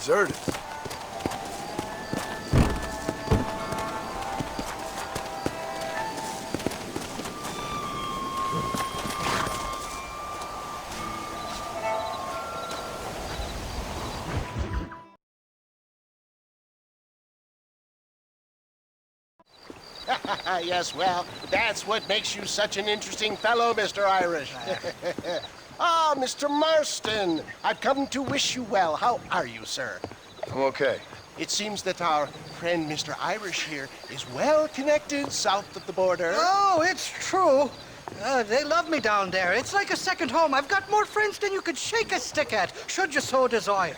deserted. Yes, well, that's what makes you such an interesting fellow, Mr. Irish. Ah, Mr. Marston, I've come to wish you well. How are you, sir? I'm okay. It seems that our friend Mr. Irish here is well connected south of the border. Oh, it's true. They love me down there. It's like a second home. I've got more friends than you could shake a stick at, should you so desire.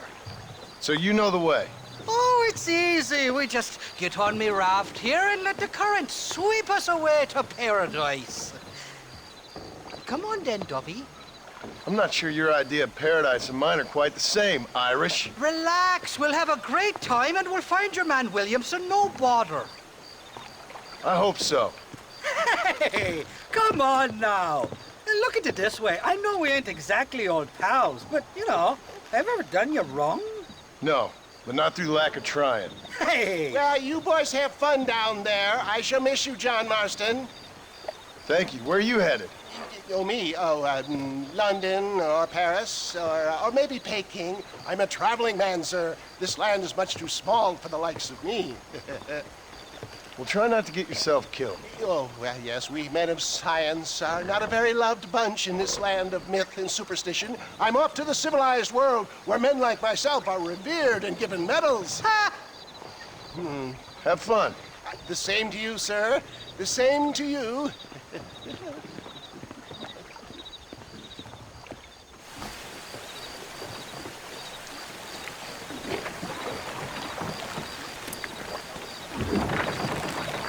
So you know the way? Oh, it's easy. We just get on me raft here and let the current sweep us away to paradise. Come on then, Dovey. I'm not sure your idea of paradise and mine are quite the same, Irish. Relax. We'll have a great time and we'll find your man Williamson, no bother. I hope so. Hey, come on now. Look at it this way. I know we ain't exactly old pals, but, you know, have I ever done you wrong? No, but not through lack of trying. Hey! Well, you boys have fun down there. I shall miss you, John Marston. Thank you. Where are you headed? Oh, me? Oh, London or Paris or maybe Peking. I'm a traveling man, sir. This land is much too small for the likes of me. Well, try not to get yourself killed. Oh, well, yes, we men of science are not a very loved bunch in this land of myth and superstition. I'm off to the civilized world where men like myself are revered and given medals. Ha! Have fun. The same to you, sir. The same to you.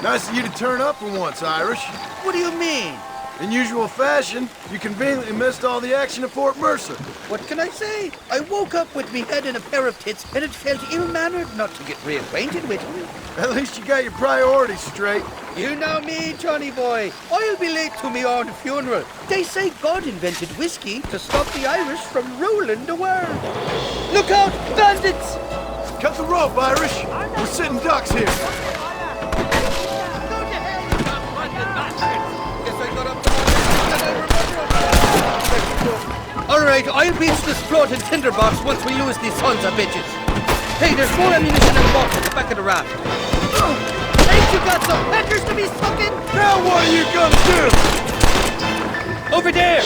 Nice of you to turn up for once, Irish. What do you mean? In usual fashion, you conveniently missed all the action at Fort Mercer. What can I say? I woke up with me head in a pair of tits, and it felt ill-mannered not to get reacquainted with you. At least you got your priorities straight. You know me, Johnny boy. I'll be late to me own funeral. They say God invented whiskey to stop the Irish from ruling the world. Look out, bandits! Cut the rope, Irish. We're sitting ducks here. Alright, I'll beach this floating tinderbox once we lose these sons of bitches. Hey, there's more ammunition in the box at the back of the raft. Ain't you got some peckers to be sucking? Now what are you gonna do? Over there!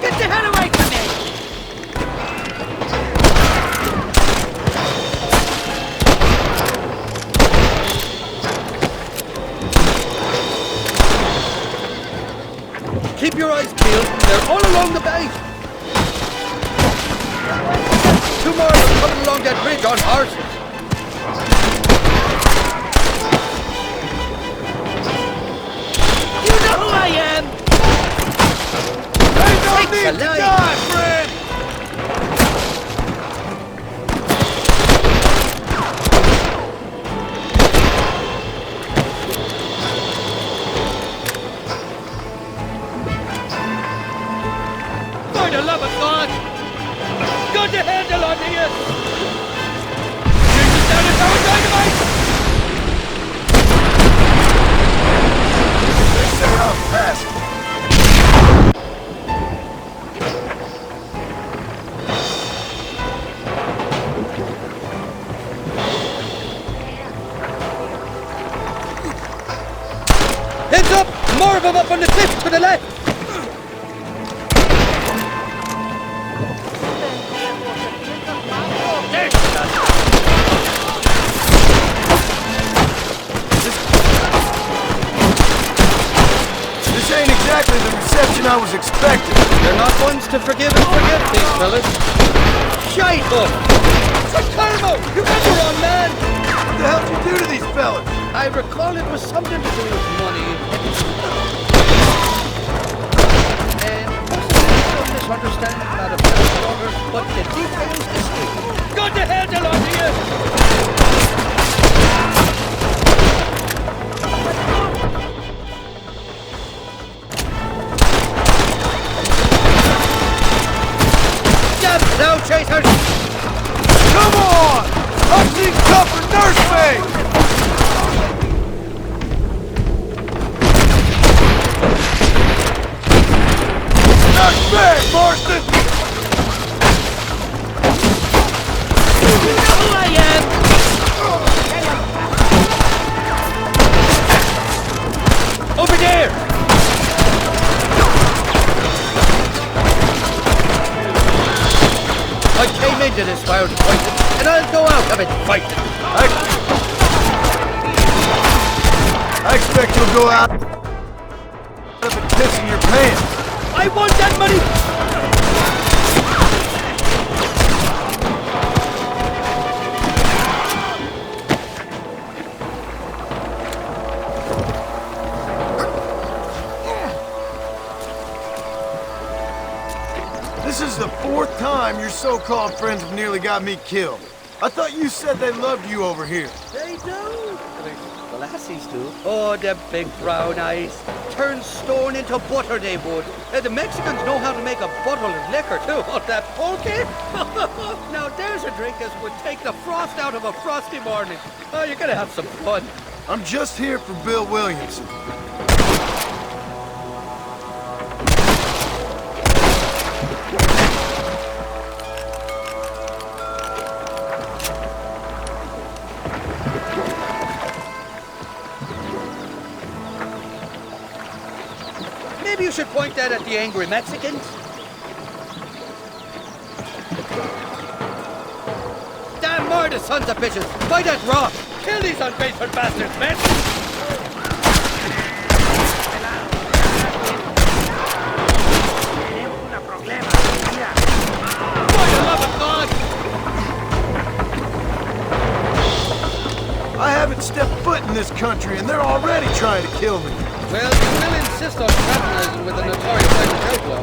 Get the hell away from me! Keep your eyes peeled. They're all along the bank. Two more of them coming along that bridge on horses. You know who I am. Ain't no need to die, friend! For the love of God! Got the handle on you! Jesus down and throwing dynamite! They say I'm fast. Heads up! More of them up on the cliff to the left! There she does. This ain't exactly the reception I was expecting. They're not ones to forgive and forget, these fellas. Shite up! Calmo! You got the wrong man! What the hell did you do to these fellas? I recall it was something to do with money. And possibly some misunderstanding about a past order, but the details escape. Got the handle on you! Now, chasers! Come on! I've seen tougher nursemaid! Nursemaid, Marston! You know who I am! Over there! I came into this fire to fight it, and I'll go out of it fighting. I expect you'll go out of it pissing your pants. I want that money! This is the 4th time your so-called friends have nearly got me killed. I thought you said they loved you over here. They do. The lassies do. Oh, them big brown eyes. Turn stone into butter, they would. The Mexicans know how to make a bottle of liquor, too. Oh, that pulque? Now, there's a drink as would take the frost out of a frosty morning. Oh, you're gonna have some fun. I'm just here for Bill Williamson. Maybe you should point that at the angry Mexicans. Damn murder, sons of bitches! By that rock! Kill these unfaithful bastards, men! By the love of God! I haven't stepped foot in this country and they're already trying to kill me. Well, you will insist on fraternizing with a notorious Irish outlaw.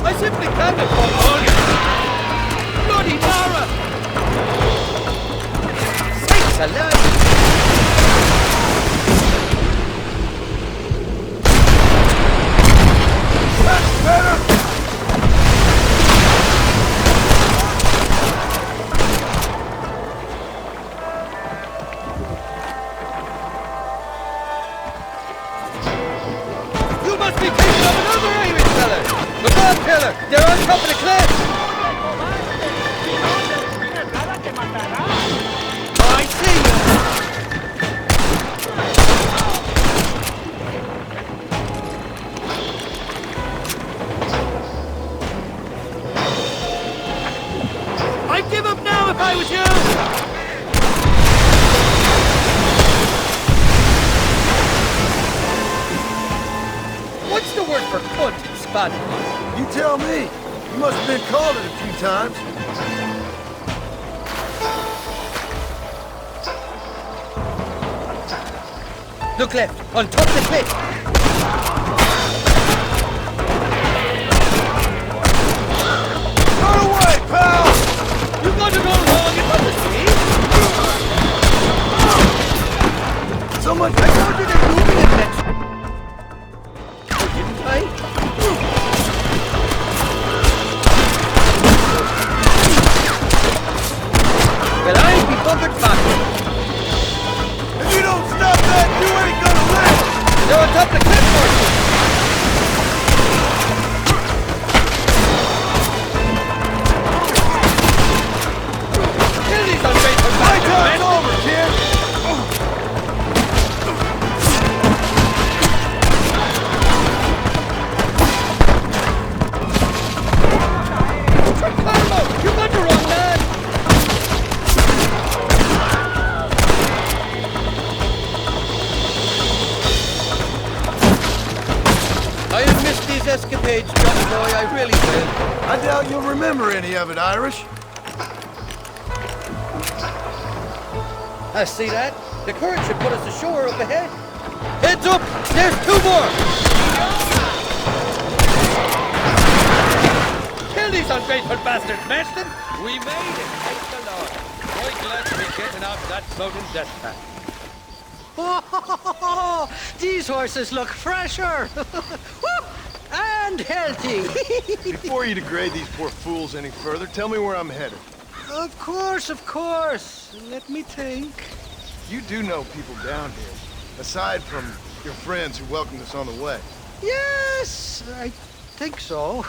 I simply can't afford all your... Bloody Mara! Sakes alive! That's better! Be thinking of another Irish fella! Look out, killer! They're on top of the cliff! Oh, I see you! I'd give up now if I was you! What's the word for cunt in Spanish? You tell me. You must have been called it a few times. Look left, on top of the cliff. Run away, pal! You got it all wrong, it wasn't me. So much I told you they're moving it next. Oh, didn't I? Well, I'll be buggered back. If you don't stop that, you ain't gonna live! They're on top of the cliff, Marshal. Kill these unfaithful My bastards, time's men! over, kid! Carlo, you got the wrong man! I'll miss these escapades, Johnny boy, I really will. I doubt you'll remember any of it, Irish. I see that. The current should put us ashore up ahead. Heads up! There's two more! Kill these unfaithful bastards, Marston! We made it, thank the Lord. Quite glad to be getting off that sudden death trap. Oh, these horses look fresher. Woo! And healthy. Before you degrade these poor fools any further, tell me where I'm headed. Of course, of course. Let me think. You do know people down here, aside from your friends who welcomed us on the way. Yes, I think so.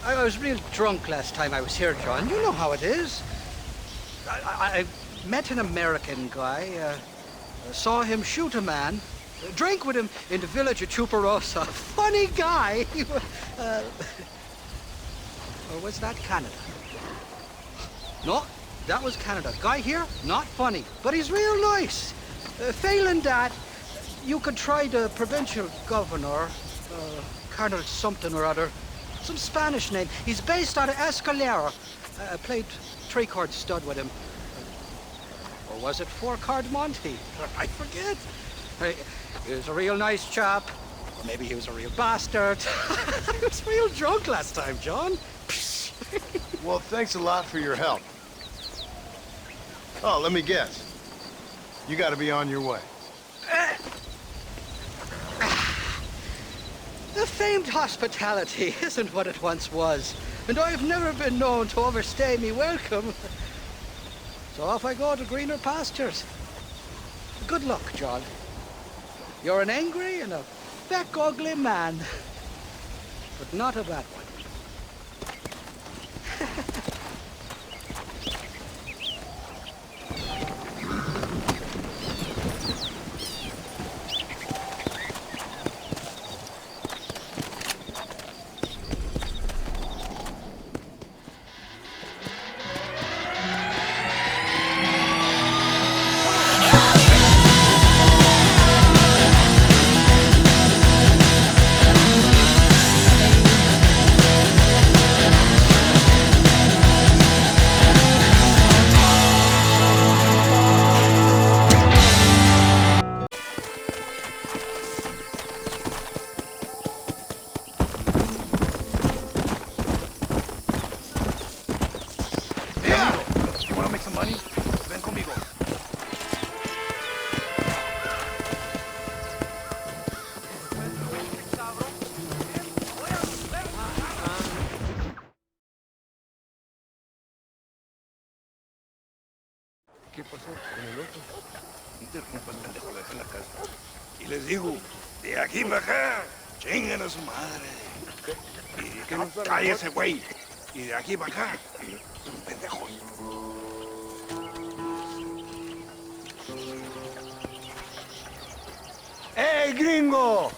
I was real drunk last time I was here, John. You know how it is. I met an American guy, saw him shoot a man, drank with him in the village of Chuparosa. Funny guy. Or was that Canada? No, that was Canada. Guy here, not funny, but he's real nice. Failing that, you could try the provincial governor, Colonel something or other. Some Spanish name. He's based out of Escalera. I played three-card stud with him. Or was it four-card Monty? I forget. He was a real nice chap. Or maybe he was a real bastard. I was real drunk last time, John. Well, thanks a lot for your help. Oh, let me guess. You gotta be on your way. The famed hospitality isn't what it once was, and I've never been known to overstay me welcome. So off I go to greener pastures. Good luck, John. You're an angry and a feck ugly man, but not a bad one. ¿Qué pasó con el otro? Interrumpa el pendejo de la casa. Y les digo, de aquí para acá, chingan a su madre. Y que no cállese, güey. Y de aquí para acá, un pendejo. ¡Hey, gringo!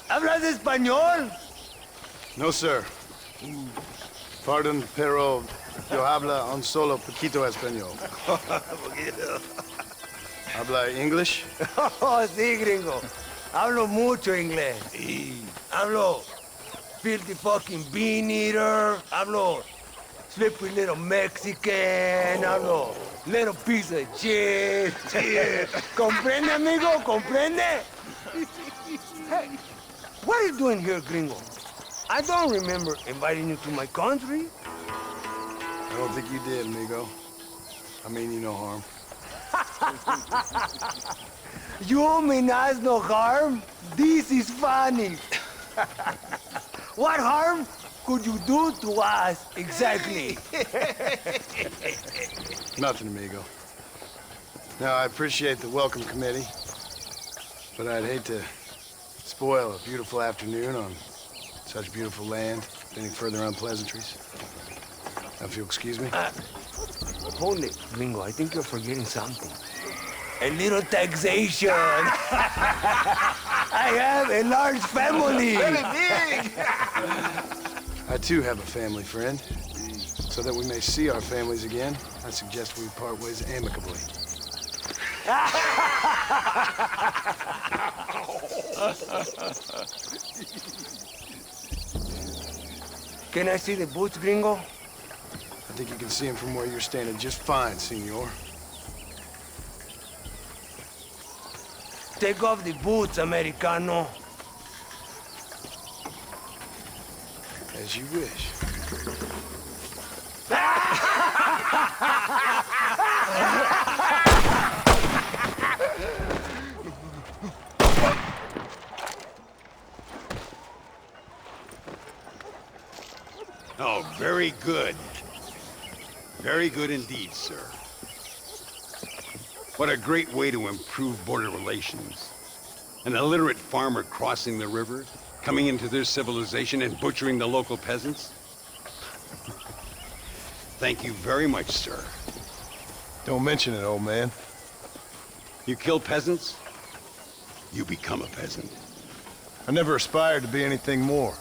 ¿Hablas español? No, sir. Pardon, pero yo habla un solo poquito español. ¿Habla English? Oh, sí, gringo. Hablo mucho inglés. Sí. Hablo filthy fucking bean eater. Hablo slippery little Mexican. Hablo little piece of shit. ¿Comprende, amigo? ¿Comprende? Hey, what are you doing here, gringo? I don't remember inviting you to my country. I don't think you did, amigo. I mean you no harm. You mean us no harm? This is funny. What harm could you do to us exactly? Nothing, amigo. Now, I appreciate the welcome committee, but I'd hate to spoil a beautiful afternoon on such beautiful land with any further unpleasantries. Now, if you'll excuse me. Hold it, gringo. I think you're forgetting something. A little taxation. I have a large family. Very big. I too have a family friend. So that we may see our families again, I suggest we part ways amicably. Can I see the boots, gringo? I think you can see him from where you're standing just fine, senor. Take off the boots, Americano. As you wish. Oh, very good. Very good indeed, sir. What a great way to improve border relations. An illiterate farmer crossing the river, coming into their civilization and butchering the local peasants? Thank you very much, sir. Don't mention it, old man. You kill peasants, you become a peasant. I never aspired to be anything more.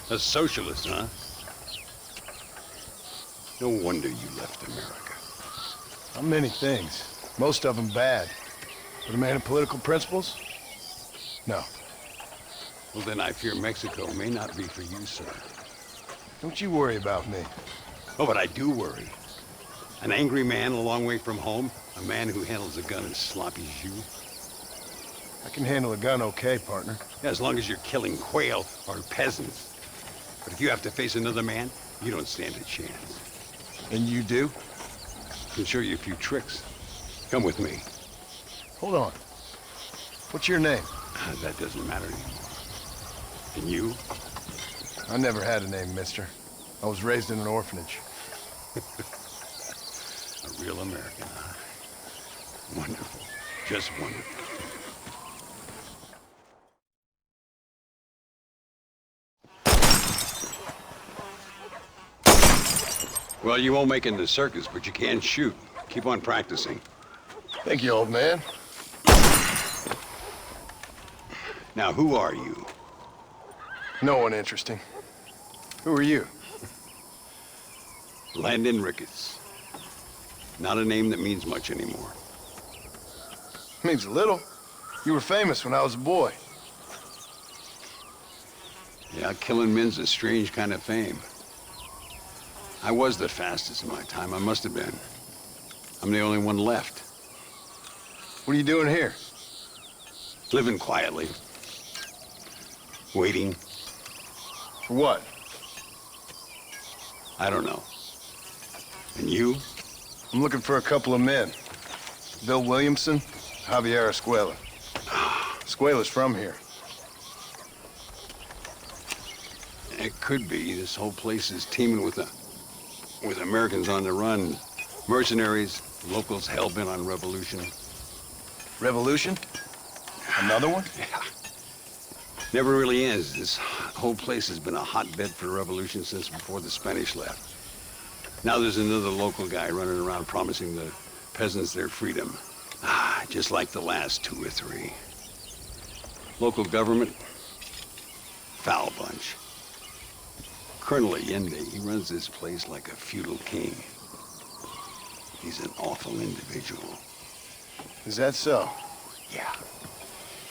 A socialist, huh? No wonder you left America. I'm many things. Most of them bad. But a man of political principles? No. Well, then I fear Mexico may not be for you, sir. Don't you worry about me. Oh, but I do worry. An angry man a long way from home, a man who handles a gun as sloppy as you. I can handle a gun okay, partner. Yeah, as long as you're killing quail or peasants. But if you have to face another man, you don't stand a chance. And you do? I can show you a few tricks. Come with me. Hold on. What's your name? That doesn't matter anymore. And you? I never had a name, mister. I was raised in an orphanage. A real American, huh? Wonderful. Just wonderful. Well, you won't make it in the circus, but you can shoot. Keep on practicing. Thank you, old man. Now, who are you? No one interesting. Who are you? Landon Ricketts. Not a name that means much anymore. Means a little. You were famous when I was a boy. Yeah, killing men's a strange kind of fame. I was the fastest in my time. I must have been. I'm the only one left. What are you doing here? Living quietly. Waiting. For what? I don't know. And you? I'm looking for a couple of men. Bill Williamson, Javier Escuela. Escuela's from here. It could be. This whole place is teeming with Americans on the run. Mercenaries, locals hell-bent on revolution. Revolution? Another one? Yeah. Never really ends. This whole place has been a hotbed for revolution since before the Spanish left. Now there's another local guy running around promising the peasants their freedom. Just like the last 2 or 3. Local government, foul bunch. Colonel Allende, he runs this place like a feudal king. He's an awful individual. Is that so? Yeah.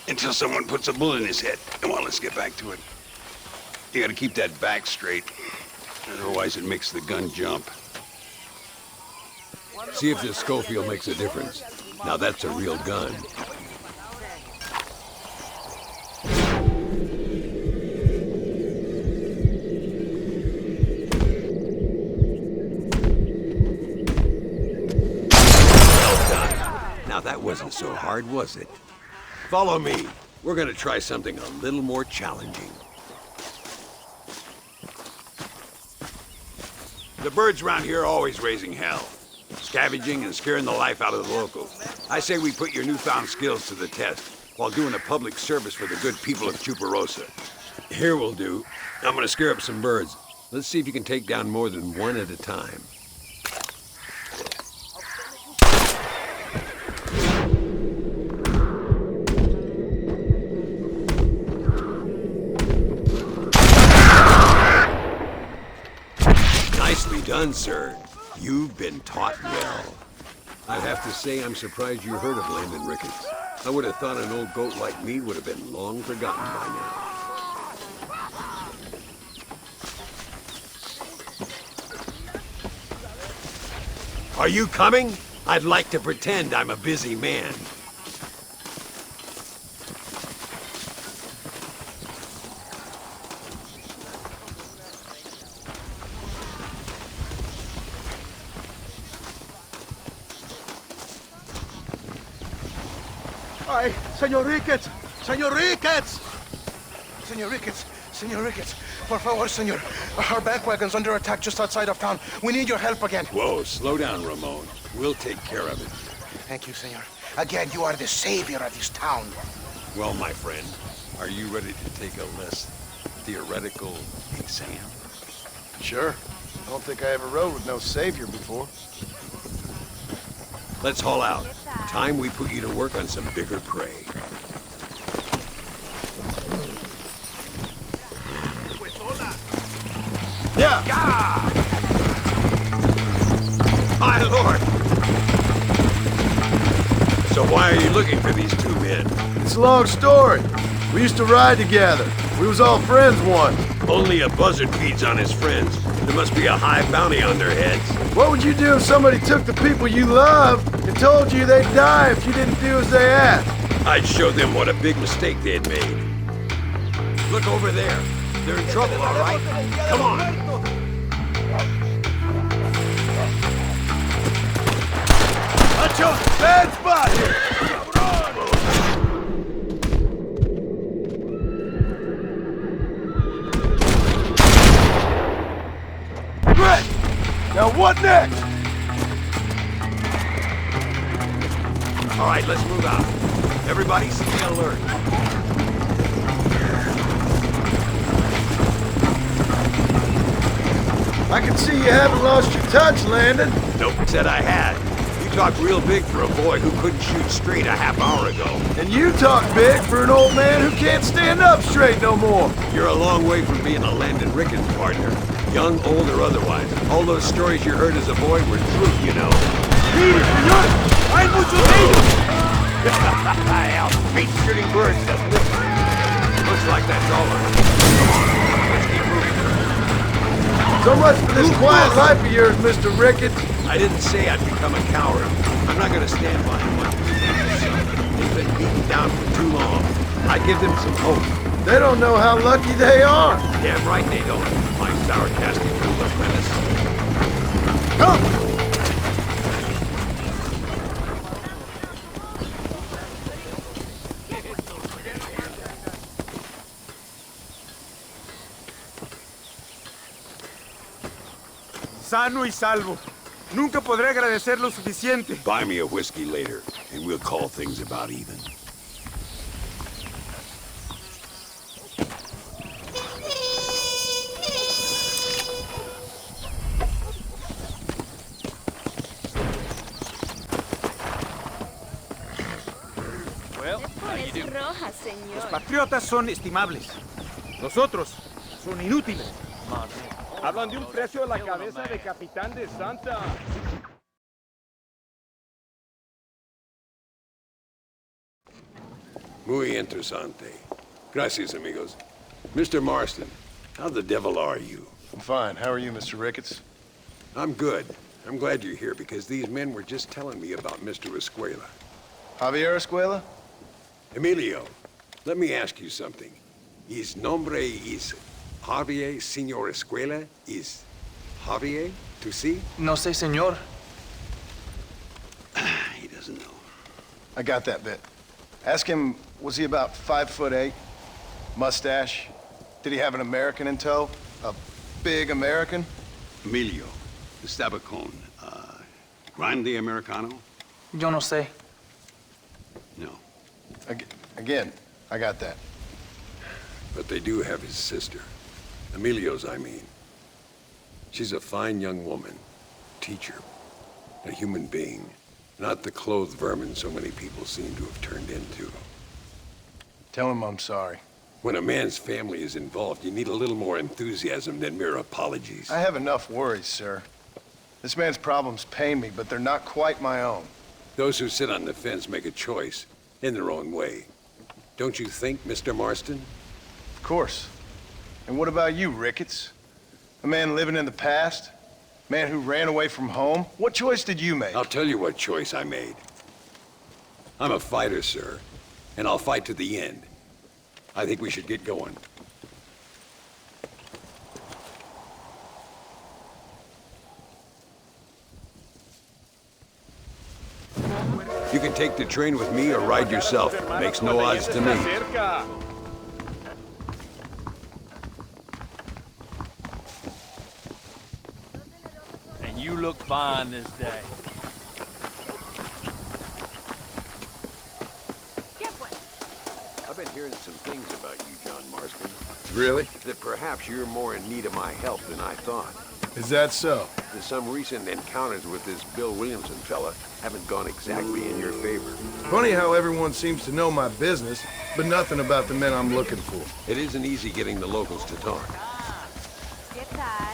Until someone puts a bullet in his head. Come on, let's get back to it. You gotta keep that back straight. Otherwise it makes the gun jump. See if this Schofield makes a difference. Now that's a real gun. Well done. Now that wasn't so hard, was it? Follow me. We're gonna try something a little more challenging. The birds around here are always raising hell. Scavenging and scaring the life out of the locals. I say we put your newfound skills to the test while doing a public service for the good people of Chuparosa. Here will do. I'm gonna scare up some birds. Let's see if you can take down more than one at a time. Nicely done, sir. You've been taught well. I have to say I'm surprised you heard of Landon Ricketts. I would have thought an old goat like me would have been long forgotten by now. Are you coming? I'd like to pretend I'm a busy man. Ay, Señor Ricketts! Señor Ricketts! Senor Ricketts, Senor Ricketts, por favor, senor. Our bank wagon's under attack just outside of town. We need your help again. Whoa, slow down, Ramon. We'll take care of it. Thank you, senor. Again, you are the savior of this town. Well, my friend, are you ready to take a less theoretical exam? Sure. I don't think I ever rode with no savior before. Let's haul out. Time we put you to work on some bigger prey. Yeah! My lord! So why are you looking for these two men? It's a long story. We used to ride together. We was all friends once. Only a buzzard feeds on his friends. There must be a high bounty on their heads. What would you do if somebody took the people you loved and told you they'd die if you didn't do as they asked? I'd show them what a big mistake they'd made. Look over there. They're in trouble, all right? Come on. Bad spot here! Great! Now what next? All right, let's move out. Everybody stay alert. I can see you haven't lost your touch, Landon. Nope, said I had. You talked real big for a boy who couldn't shoot straight a half hour ago. And you talk big for an old man who can't stand up straight no more. You're a long way from being a Landon Ricketts partner. Young, old, or otherwise. All those stories you heard as a boy were true, you know. ¡Hay muchos de ellos! Meat shooting birds doesn't it? Looks like that's all of them. Come on, let's keep moving. So much for this quiet life of yours, Mr. Ricketts. I didn't say I'd become a coward. I'm not gonna stand by him once they've been beaten down for too long. I give them some hope. They don't know how lucky they are. Damn right they don't. My sarcastic little apprentice. Come! Sano y salvo. Nunca podré agradecer lo suficiente. Buy me a whiskey later, and we'll call things about even. Es roja, señor. Los patriotas son estimables. Los otros son inútiles. Hablan de un precio a la cabeza de capitán de Santa. Muy interesante. Gracias, amigos. Mr. Marston, how the devil are you? I'm fine. How are you, Mr. Ricketts? I'm good. I'm glad you're here because these men were just telling me about Mr. Escuela. Javier Escuela? Emilio, let me ask you something. His nombre is Javier Señor Escuela? Is Javier to see? No sé, señor. He doesn't know. I got that bit. Ask him, was he about 5'8"? Mustache? Did he have an American in tow? A big American? Emilio, Estabacon, Grande Americano? Yo no sé. No. Again, I got that. But they do have his sister. Emilio's, I mean. She's a fine young woman. Teacher. A human being. Not the clothed vermin so many people seem to have turned into. Tell him I'm sorry. When a man's family is involved, you need a little more enthusiasm than mere apologies. I have enough worries, sir. This man's problems pain me, but they're not quite my own. Those who sit on the fence make a choice, in their own way. Don't you think, Mr. Marston? Of course. And what about you, Ricketts? A man living in the past? Man who ran away from home? What choice did you make? I'll tell you what choice I made. I'm a fighter, sir, and I'll fight to the end. I think we should get going. You can take the train with me or ride yourself. Makes no odds to me. You look fine this day. I've been hearing some things about you, John Marston. Really? That perhaps you're more in need of my help than I thought. Is that so? That some recent encounters with this Bill Williamson fella haven't gone exactly in your favor. Funny how everyone seems to know my business, but nothing about the men I'm looking for. It isn't easy getting the locals to talk. ¿Qué tal?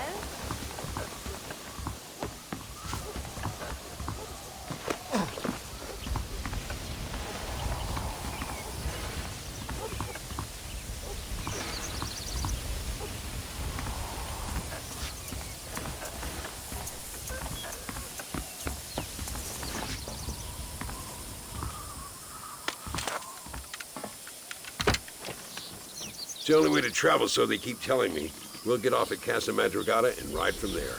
It's the only way to travel, so they keep telling me. We'll get off at Casa Madrugada and ride from there.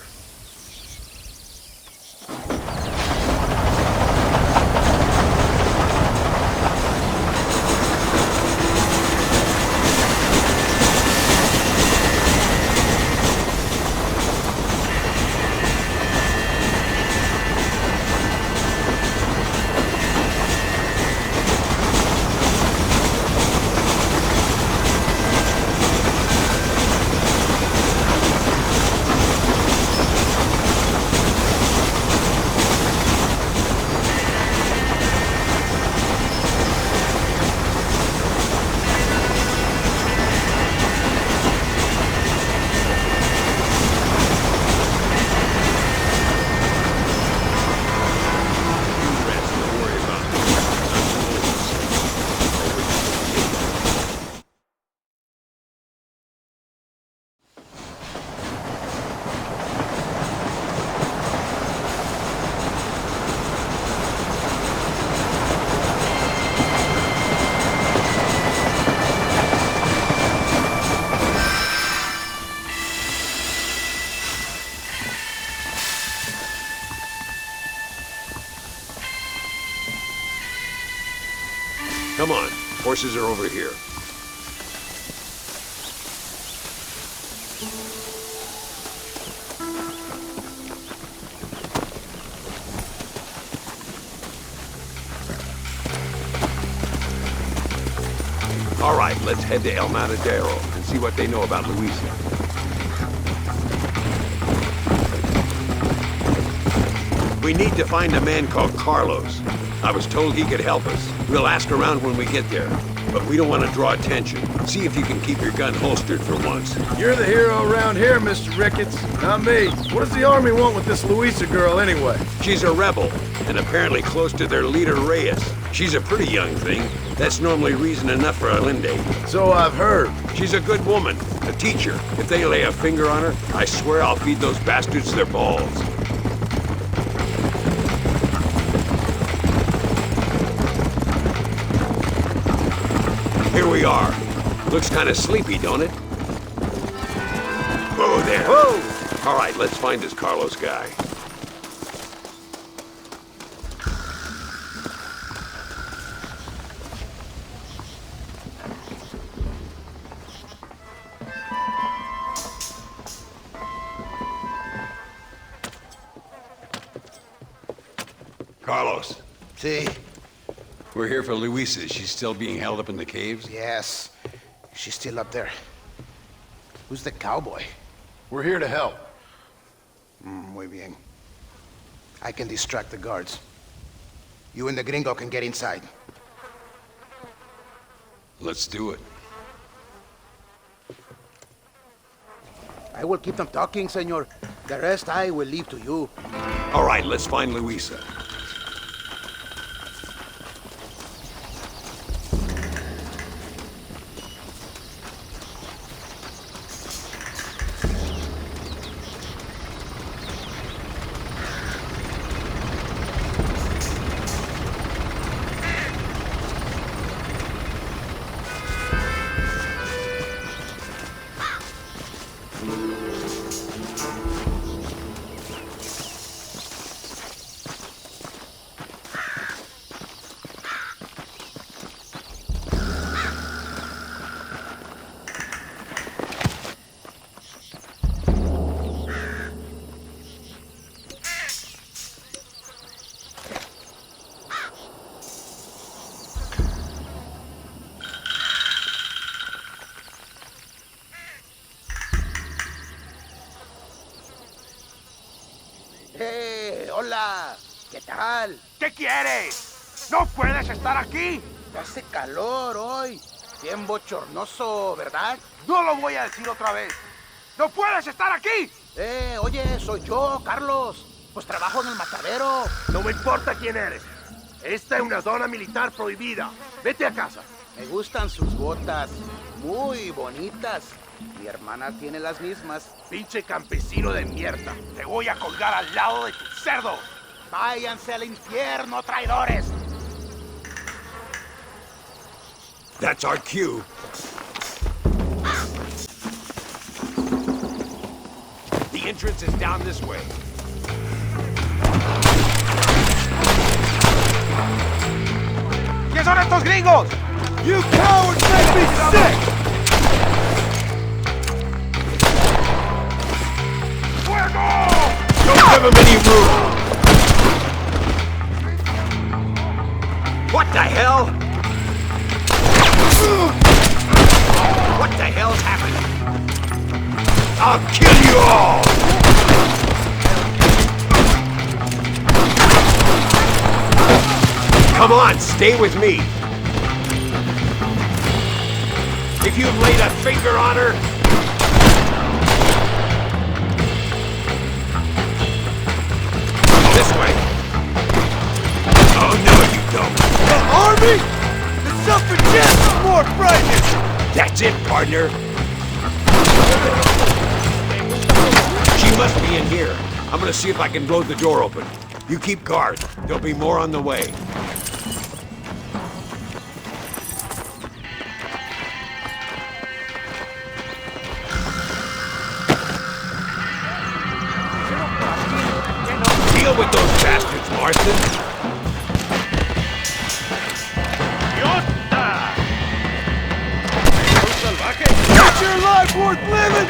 Come on, horses are over here. All right, let's head to El Matadero and see what they know about Luisa. We need to find a man called Carlos. I was told he could help us. We'll ask around when we get there, but we don't want to draw attention. See if you can keep your gun holstered for once. You're the hero around here, Mr. Ricketts, not me. What does the army want with this Luisa girl anyway? She's a rebel, and apparently close to their leader, Reyes. She's a pretty young thing. That's normally reason enough for Allende. So I've heard. She's a good woman, a teacher. If they lay a finger on her, I swear I'll feed those bastards their balls. Here we are. Looks kind of sleepy, don't it? Whoa there. Whoa! All right, let's find this Carlos guy. Carlos. See? We're here for Luisa. She's still being held up in the caves? Yes. She's still up there. Who's the cowboy? We're here to help. Muy bien. I can distract the guards. You and the gringo can get inside. Let's do it. I will keep them talking, senor. The rest I will leave to you. All right, let's find Luisa. Hola, ¿qué tal? ¿Qué quieres? ¡No puedes estar aquí! Hace calor hoy. Bien bochornoso, ¿verdad? No lo voy a decir otra vez. ¡No puedes estar aquí! Oye, soy yo, Carlos. Pues trabajo en el matadero. No me importa quién eres. Esta es una zona militar prohibida. Vete a casa. Me gustan sus botas. Muy bonitas. Mi hermana tiene las mismas. Pinche campesino de mierda. Te voy a colgar al lado de tu cerdo. Váyanse al infierno, traidores. That's our cue. The entrance is down this way. ¿Quién son estos gringos? You cowards make me sick! ¡Fuego! Don't give him any room! What the hell? What the hell's happening? I'll kill you all! Come on, stay with me. If you've laid a finger on her, this way. Oh, no, you don't. The army? The suffragettes are more frightening! That's it, partner. She must be in here. I'm gonna see if I can blow the door open. You keep guard. There'll be more on the way. Deal with those bastards, Marston. Is your life worth living?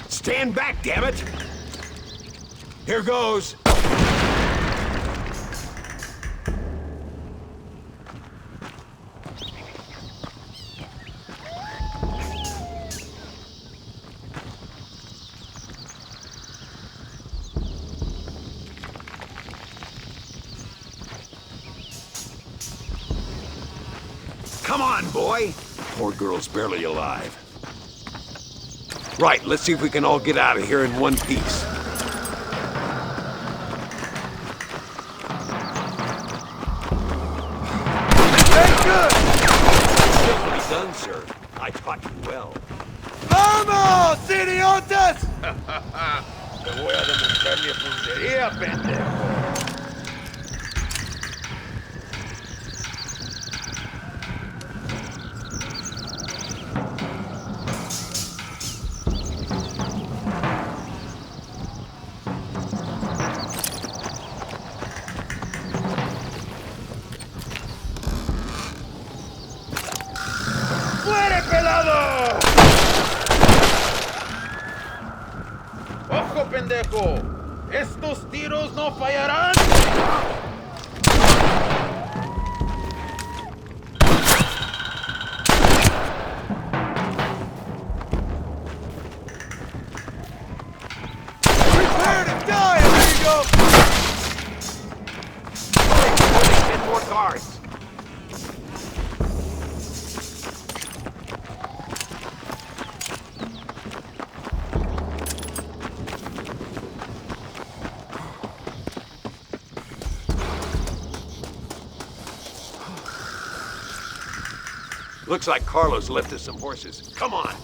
Stand back, damn it! Here goes. Come on, boy! Poor girl's barely alive. Right, let's see if we can all get out of here in one piece. Very good! Simply done, sir. I taught you well. ¡Vamos, idiotas! Te voy a demostrar mi puntería, pendejo. ¡Muere, pelado! ¡Ojo, pendejo! ¡Estos tiros no fallarán! Prepare to die, amigo! Get more guards. Looks like Carlos left us some horses. Come on.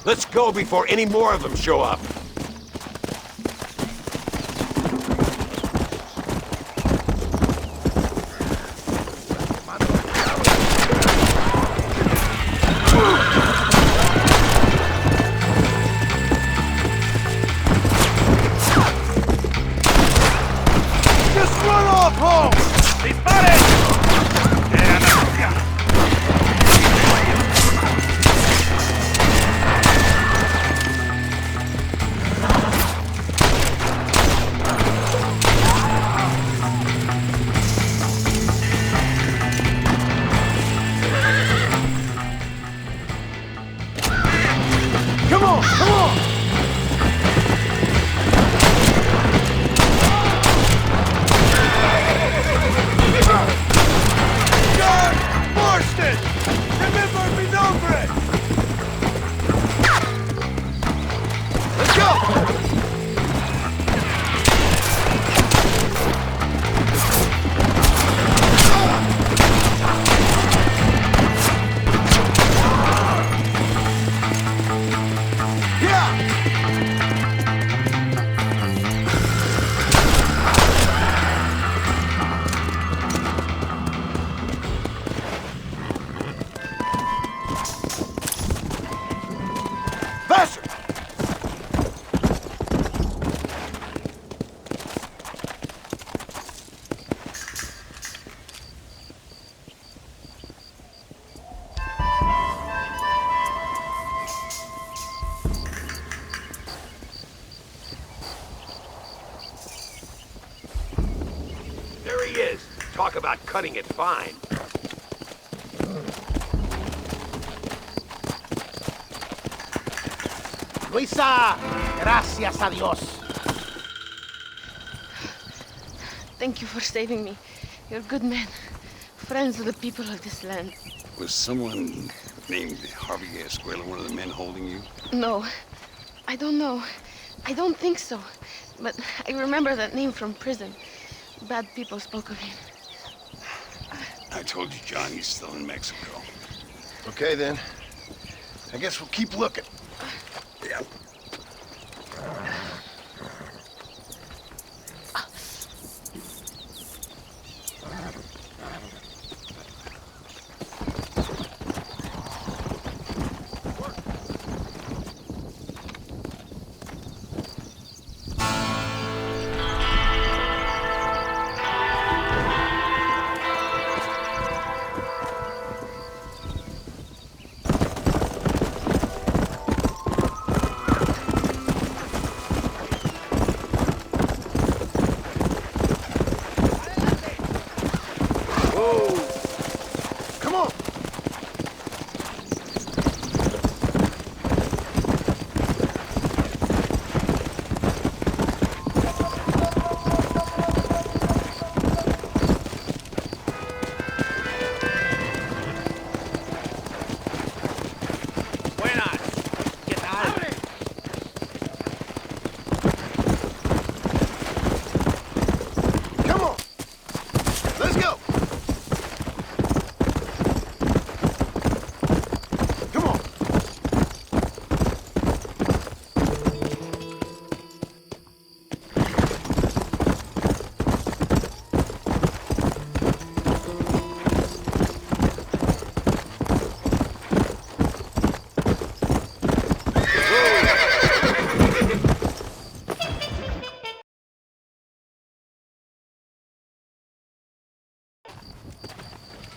Let's go before any more of them show up. There he is. Talk about cutting it fine. Luisa, gracias a Dios. Thank you for saving me. You're good men. Friends of the people of this land. Was someone named Harvey Escuela one of the men holding you? No, I don't know. I don't think so. But I remember that name from prison. Bad people spoke of him. I told you, John, he's still in Mexico. Okay, then. I guess we'll keep looking. Yeah.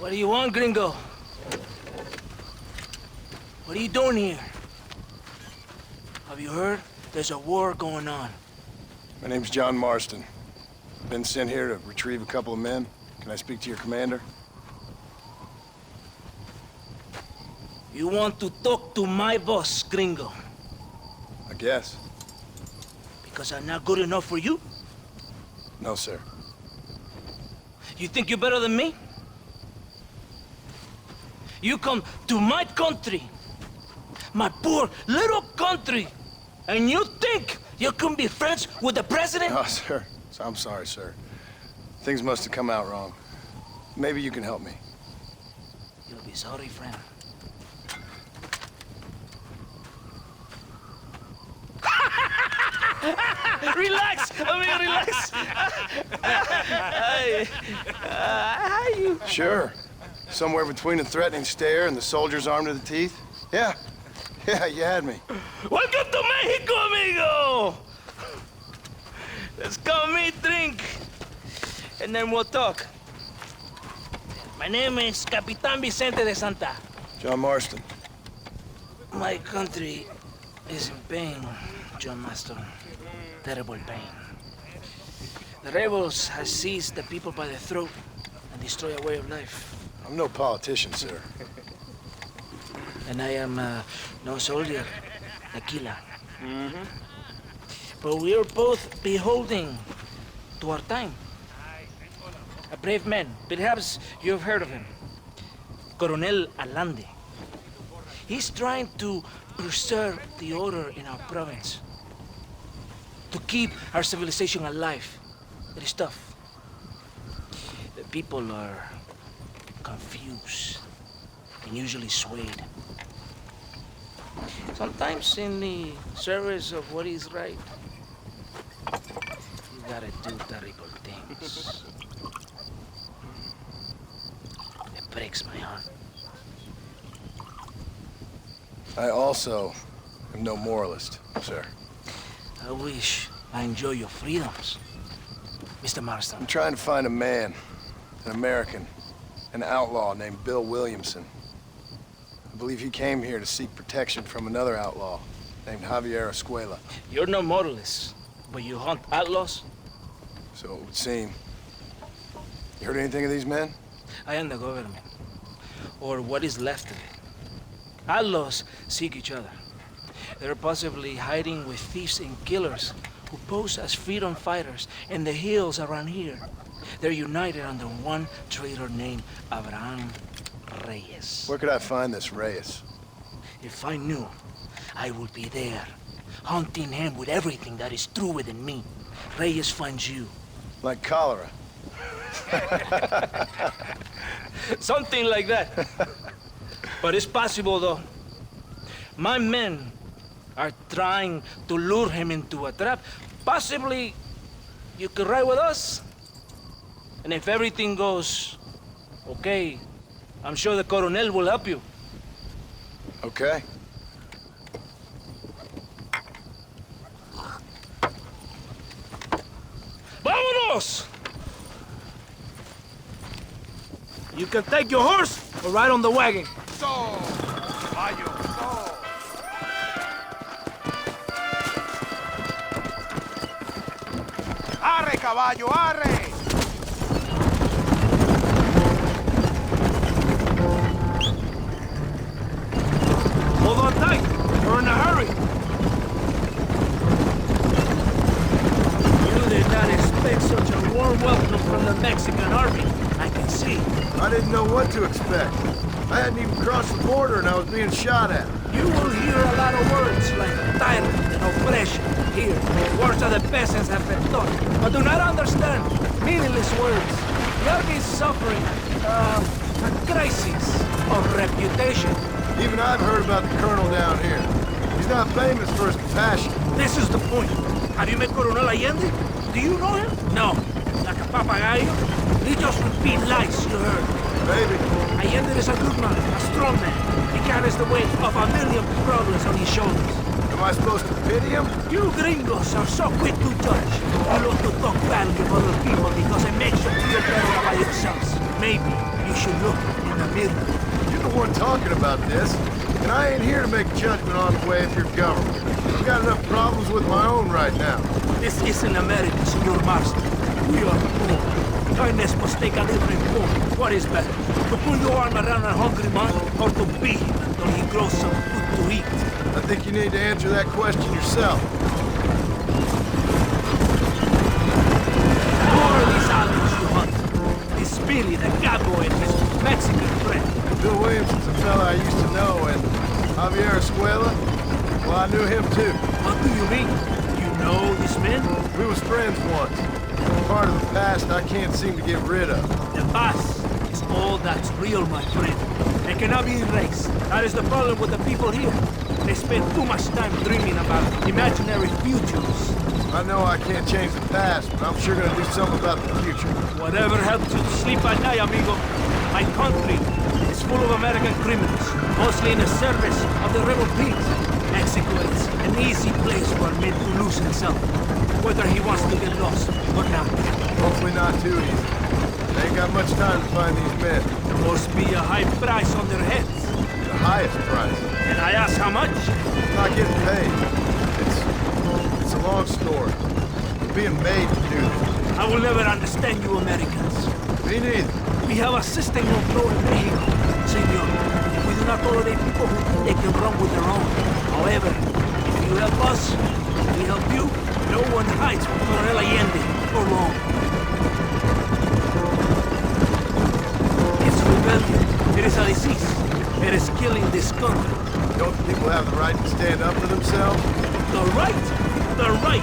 What do you want, gringo? What are you doing here? Have you heard? There's a war going on. My name's John Marston. Been sent here to retrieve a couple of men. Can I speak to your commander? You want to talk to my boss, gringo? I guess. Because I'm not good enough for you? No, sir. You think you're better than me? You come to my country, my poor little country, and you think you can be friends with the president? Oh, sir. I'm sorry, sir. Things must have come out wrong. Maybe you can help me. You'll be sorry, friend. Relax, amigo, relax. How you? Sure. Somewhere between a threatening stare and the soldier's armed to the teeth? Yeah. Yeah, you had me. Welcome to Mexico, amigo. Let's come meet, drink, and then we'll talk. My name is Capitan Vicente de Santa. John Marston. My country is in pain, John Marston. Terrible pain. The rebels have seized the people by the throat and destroy a way of life. I'm no politician, sir. And I am no soldier, a killer. But we are both beholding to our time. A brave man, perhaps you've heard of him. Coronel Allende. He's trying to preserve the order in our province. To keep our civilization alive. It is tough. The people are confused and usually swayed. Sometimes in the service of what is right, you gotta do terrible things. It breaks my heart. I also am no moralist, sir. I wish I enjoy your freedoms, Mr. Marston. I'm trying to find a man, an American, an outlaw named Bill Williamson. I believe he came here to seek protection from another outlaw named Javier Escuela. You're no moralist, but you hunt outlaws? So it would seem. You heard anything of these men? I am the government, or what is left of it. Outlaws seek each other. They're possibly hiding with thieves and killers who pose as freedom fighters in the hills around here. They're united under one traitor named Abraham Reyes. Where could I find this Reyes? If I knew, I would be there, hunting him with everything that is true within me. Reyes finds you. Like cholera. Something like that. But it's possible, though. My men are trying to lure him into a trap. Possibly, you could ride with us. And if everything goes okay, I'm sure the Coronel will help you. Okay. Vámonos! You can take your horse or ride on the wagon. ¡Arre, caballo, arre! Hold on tight. We're in a hurry. You did not expect such a warm welcome from the Mexican army. I can see. I didn't know what to expect. I hadn't even crossed the border and I was being shot at. You will hear a lot of words like tyrant and oppression here. Words that the peasants have been taught, but do not understand. Meaningless words. The army is suffering a crisis of reputation. Even I've heard about the colonel down here. He's not famous for his compassion. This is the point. Have you met Coronel Allende? Do you know him? No. Like a papagayo? He just repeat lies you heard. Maybe. Allende is a good man, a strong man. He carries the weight of a million problems on his shoulders. Am I supposed to pity him? You gringos are so quick to judge. You love to talk badly of other people because it makes you feel better about yourselves. Maybe you should look in the mirror. You're the one talking about this, and I ain't here to make a judgment on the way of your government. I've got enough problems with my own right now. This isn't America, Senor Marston. We are poor. Kindness must take a different form. What is better? To put your arm around a hungry man, or to beat him until he grows some food to eat? I think you need to answer that question yourself. Who are these outlaws you hunt? This Billy, the cowboy, and his Mexican friend. Bill Williamson's a fella I used to know, and Javier Escuela, well, I knew him too. What do you mean? You know this man? We was friends once. Part of the past I can't seem to get rid of. The past is all that's real, my friend. It cannot be erased. That is the problem with the people here. They spend too much time dreaming about imaginary futures. I know I can't change the past, but I'm sure gonna do something about the future. Whatever helps you sleep at night, amigo. My country is full of American criminals, mostly in the service of the rebel pigs. Mexico is an easy place for a man to lose himself, whether he wants to get lost or not. Hopefully not too easy. They ain't got much time to find these men. There must be a high price on their heads. The highest price. And I ask how much? I'm not getting paid. It's a long story. We're being made to do this. I will never understand you Americans. Me neither. We have a system of law in Mexico, senor. We do not tolerate people who think they can run with their own. However, if you help us, we help you. No one hides from Coronel Allende for long. It's rebellion. It is a disease. It is killing this country. Don't people have the right to stand up for themselves? The right? The right!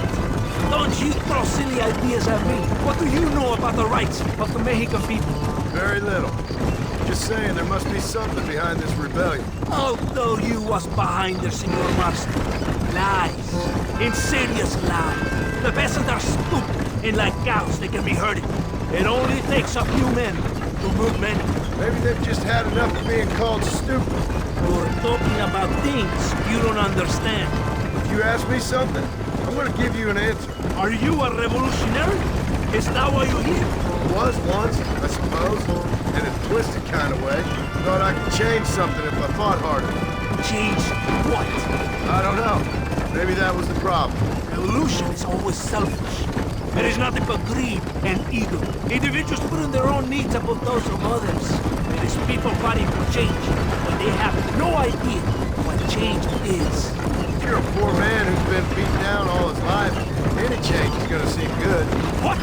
Don't you throw silly ideas at me. What do you know about the rights of the Mexican people? Very little. Just saying there must be something behind this rebellion. I'll tell you what's behind there, Senor Marston. Lies. Insidious lies. The peasants are stupid, and like cows, they can be herded. It only takes a few men to move many. Maybe they've just had enough of being called stupid. You're talking about things you don't understand. If you ask me something, I'm gonna give you an answer. Are you a revolutionary? Is that why you're here? Was once, I suppose. In a twisted kind of way. Thought I could change something if I fought harder. Change what? I don't know. Maybe that was the problem. Revolution is always selfish. It is nothing but greed and ego. Individuals putting their own needs above those of others. It is people fighting for change, but they have no idea what change is. If you're a poor man who's been beaten down all his life, any change is gonna seem good. What?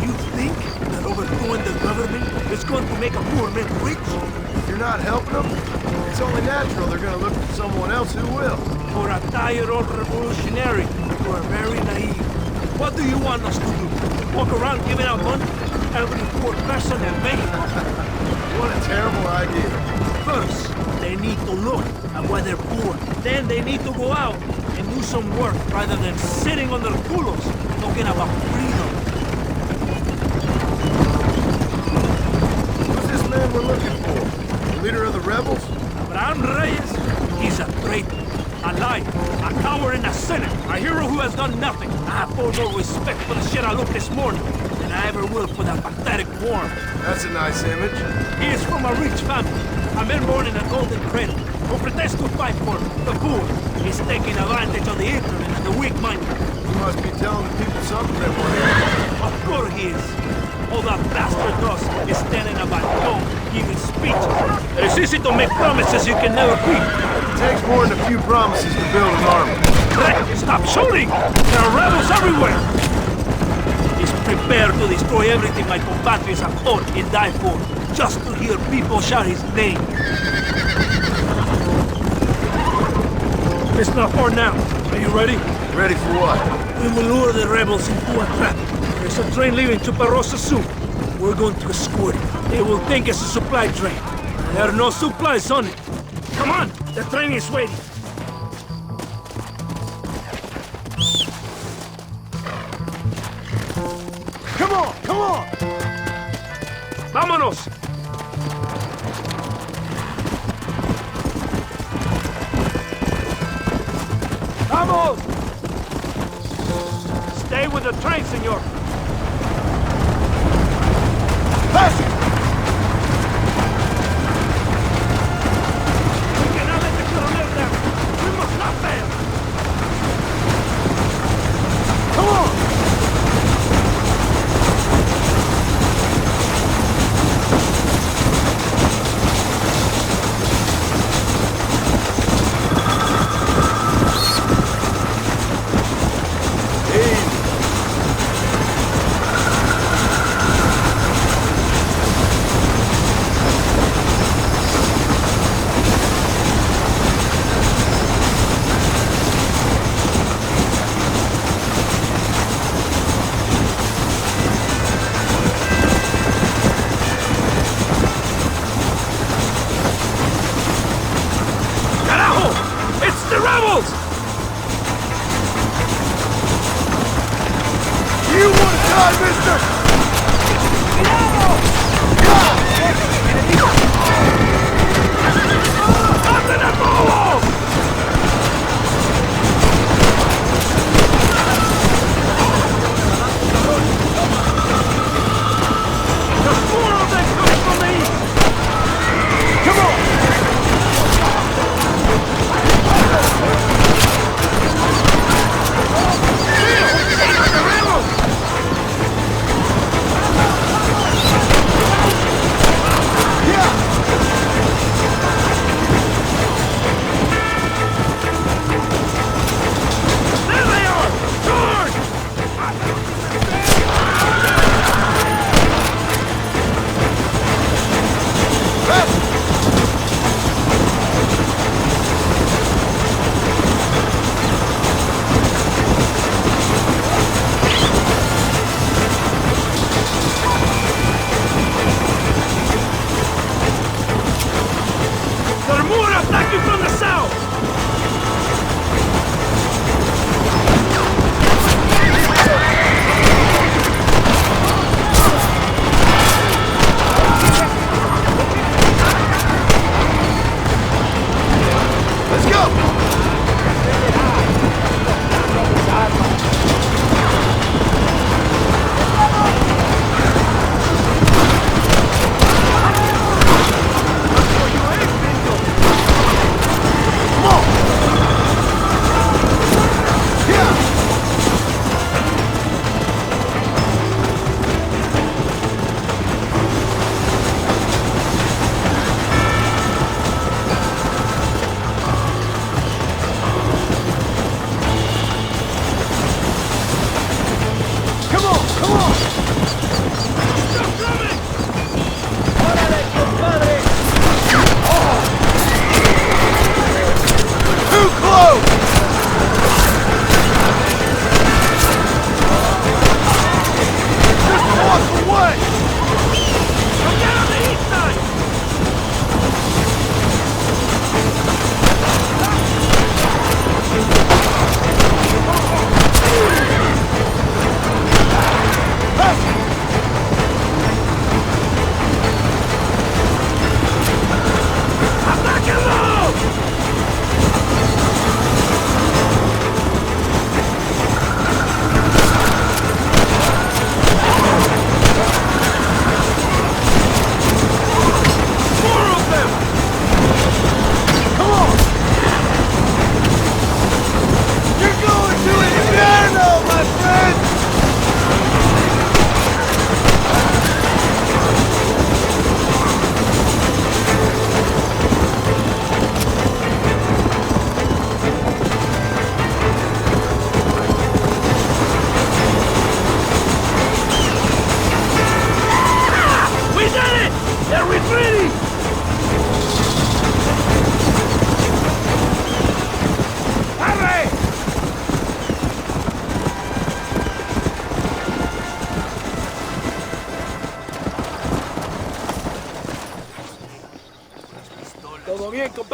You think that overthrowing the government is going to make a poor man rich? If you're not helping them, it's only natural they're gonna look for someone else who will. For a tired old revolutionary, you are very naive. What do you want us to do? Walk around giving out money? Every poor person in Mexico? What a terrible idea. First, they need to look at why they're poor. Then they need to go out and do some work rather than sitting on their culos talking about freedom. Who's this man we're looking for? The leader of the rebels? Abraham Reyes, he's a traitor, a liar, a coward and a sinner, a hero who has done nothing. I have far more respect for the shit I looked this morning than I ever will for that pathetic worm. That's a nice image. He is from a rich family, a man born in a golden cradle, who pretends to fight for the poor. He's taking advantage of the ignorant and the weak-minded. He must be telling the people something they want to hear. Of course he is. All that bastard does is stand in a balcony, giving speeches. It is easy to make promises you can never keep. It takes more than a few promises to build an army. Rick, stop shooting! There are rebels everywhere! He's prepared to destroy everything my compatriots have fought and died for, just to hear people shout his name. It's not far now. Are you ready? Ready for what? We will lure the rebels into a trap. There's a train leaving Chuparosa soon. We're going to escort it. They will think it's a supply train. There are no supplies on it. Come on, the train is waiting. Come on, come on! Vámonos! Vamos! Stay with the train, senor. Pass it! We cannot let the colonel down. We must not fail. Come on!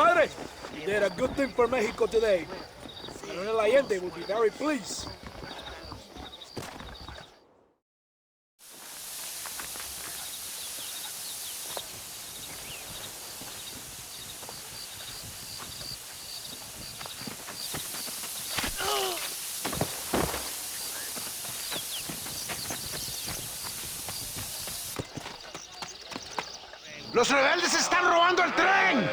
Compadre, you did a good thing for Mexico today. Coronel Allende will be very pleased. ¡Los rebeldes están robando el tren!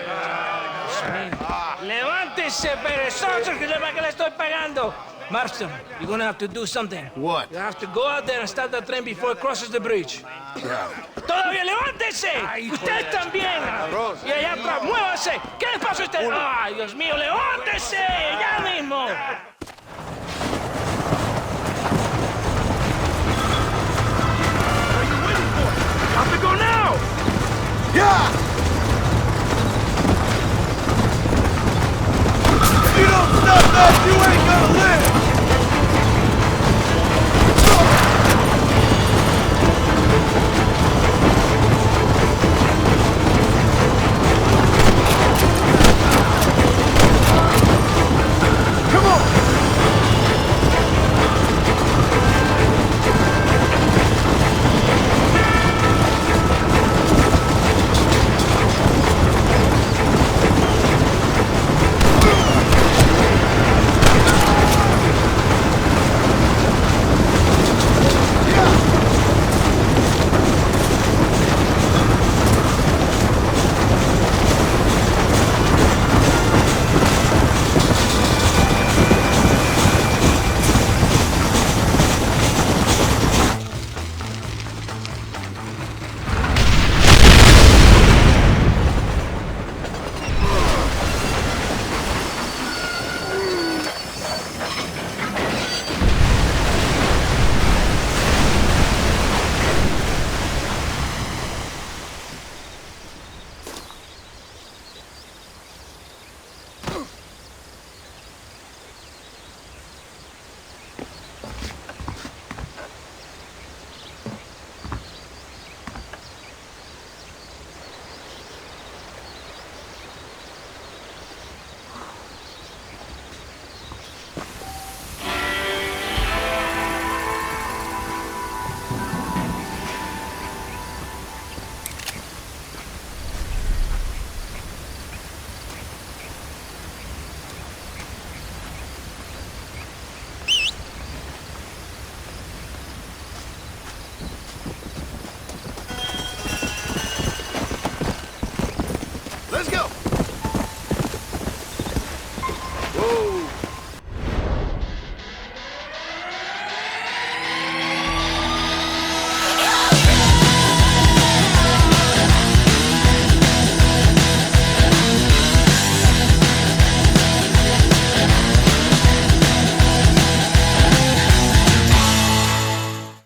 ¡Levántese, perezosos, que para qué le estoy pagando! Marston, you're gonna have to do something. What? You have to go out there and stop the train before it crosses the bridge. ¡Todavía levántese! ¡Usted también! Y allá atrás, muévase. ¿Qué les pasa a usted? ¡Ay, Dios mío, levántese! ¡Ya mismo! Have to go now! Yeah! You don't stop that, you ain't gonna live!